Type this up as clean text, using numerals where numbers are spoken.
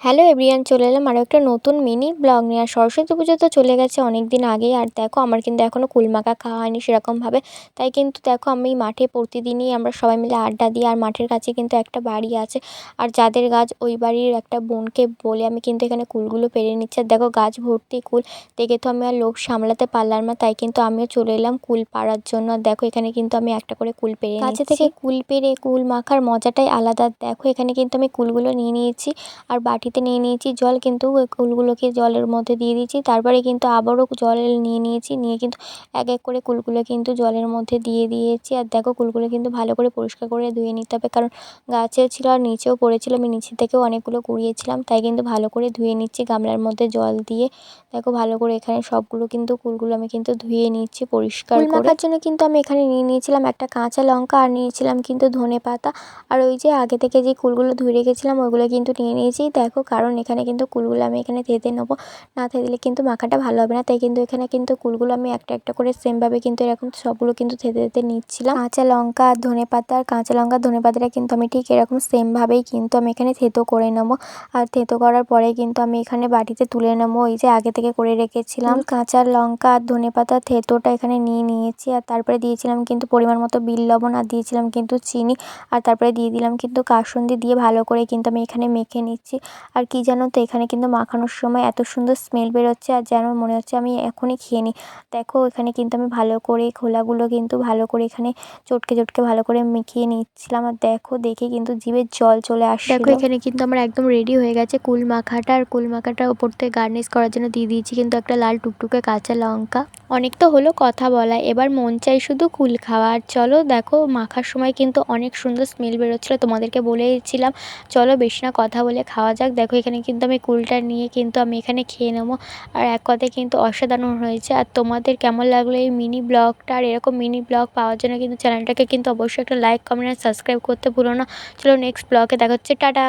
Hello everyone, চলে এলাম আরও একটা নতুন মিনি ব্লগ নিয়ে। আর সরস্বতী পুজো তো চলে গেছে অনেক দিন আগেই। আর দেখো আমার কিন্তু এখনও কুল মাখা খাওয়া হয়নি সেরকমভাবে। তাই কিন্তু দেখো আমি মাঠে প্রতিদিনই আমরা সবাই মিলে আড্ডা দিই। আর মাঠের কাছে কিন্তু একটা বাড়ি আছে, আর যাদের গাছ ওই বাড়ির একটা বোনকে বলে আমি কিন্তু এখানে কুলগুলো পেরে নিচ্ছি। আর দেখো গাছ ভর্তি কুল, দেখে তো আমি আর লোভ সামলাতে পারলাম না, তাই কিন্তু আমিও চলে এলাম কুল পাড়ার জন্য। আর দেখো এখানে কিন্তু আমি একটা করে কুল পেরে নিচ্ছি। কাছে থেকে কুল পেরে কুল মাখার মজাটাই আলাদা। দেখো এখানে কিন্তু আমি কুলগুলো নিয়ে নিয়েছি, আর বাটিতে নিয়ে নিয়েছি জল, কিন্তু ওই কুলগুলোকে জলের মধ্যে দিয়ে দিয়েছি। তারপরে কিন্তু আবারও জল নিয়ে নিয়েছি, নিয়ে কিন্তু এক এক করে কুলগুলো কিন্তু জলের মধ্যে দিয়ে দিয়েছি। আর দেখো কুলগুলো কিন্তু ভালো করে পরিষ্কার করে ধুয়ে নিতে হবে, কারণ গাছেও ছিল আর নিচেও পড়েছিল। আমি নিচে থেকেও অনেকগুলো কুড়িয়েছিলাম, তাই কিন্তু ভালো করে ধুয়ে নিচ্ছি গামলার মধ্যে জল দিয়ে। দেখো ভালো করে এখানে সবগুলো কিন্তু কুলগুলো আমি কিন্তু ধুয়ে নিচ্ছি পরিষ্কার করে। কুল মাখার জন্য কিন্তু আমি এখানে নিয়ে নিয়েছিলাম একটা কাঁচা লঙ্কা, আর নিয়েছিলাম কিন্তু ধনেপাতা, আর ওই যে আগে থেকে যে কুলগুলো ধুয়ে রেখেছিলাম ওইগুলো কিন্তু নিয়ে নিয়েছি। দেখো কারণ এখানে কিন্তু কুলগুলো আমি এখানে থেঁতে নেবো, না থেঁতলে কিন্তু মাখাটা ভালো হবে না। তাই কিন্তু এখানে কিন্তু কুলগুলো আমি একটা একটা করে সেমভাবে কিন্তু এরকম সবগুলো কিন্তু থেঁতে থেঁতে নিচ্ছিলাম। কাঁচা লঙ্কা আর ধনেপাতা, আর কাঁচা লঙ্কা ধনেপাতাটা কিন্তু আমি ঠিক এরকম সেমভাবেই কিন্তু আমি এখানে থেঁতো করে নেবো। আর থেঁতো করার পরে কিন্তু আমি এখানে বাটিতে তুলে নেবো ওই যে আগে থেকে করে রেখেছিলাম কাঁচা লঙ্কা আর ধনেপাতা থেঁতোটা এখানে নিয়ে নিয়েছি। আর তারপরে দিয়েছিলাম কিন্তু পরিমাণ মতো বিট লবণ, আর দিয়েছিলাম কিন্তু চিনি, আর তারপরে দিয়ে দিলাম কিন্তু কাসুন্দি, দিয়ে ভালো করে কিন্তু আমি এখানে মেখে নিচ্ছি। আর কি জানো তো, এখানে কিন্তু মাখানোর সময় এত সুন্দর স্মেল বেরোচ্ছে, আর যেন মনে হচ্ছে আমি এখনই খেয়ে নিই। দেখো এখানে কিন্তু আমি ভালো করে খোলাগুলো কিন্তু ভালো করে এখানে চটকে চটকে ভালো করে মেখিয়ে নিচ্ছিলাম। আর দেখো দেখে কিন্তু জিভের জল চলে আসছে। দেখো এখানে কিন্তু আমার একদম রেডি হয়ে গেছে কুল মাখাটা। আর কুল মাখাটা ওপর থেকে গার্নিশ করার জন্য দিয়ে দিয়েছি কিন্তু একটা লাল টুকটুকে কাঁচা লঙ্কা। অনেক তো হলো কথা বলা, এবার মন চাই শুধু কুল খাওয়া। আর চলো দেখো মাখার সময় কিন্তু অনেক সুন্দর স্মেল বেরোচ্ছিলো, তোমাদেরকে বলেছিলাম চলো বেশি না কথা বলে খাওয়া যাক। দেখো এখানে কিন্তু আমি কুলটা নিয়ে কিন্তু আমি এখানে খেয়ে নেবো। আর এক কথায় কিন্তু অসাধারণ হয়েছে। আর তোমাদের কেমন লাগলো এই মিনি ব্লগটা? আর এরকম মিনি ব্লগ পাওয়ার জন্য কিন্তু চ্যানেলটাকে কিন্তু অবশ্যই একটা লাইক, কমেন্ট আর সাবস্ক্রাইব করতে ভুলো না। চলো নেক্সট ব্লগে দেখা হচ্ছে, টাটা।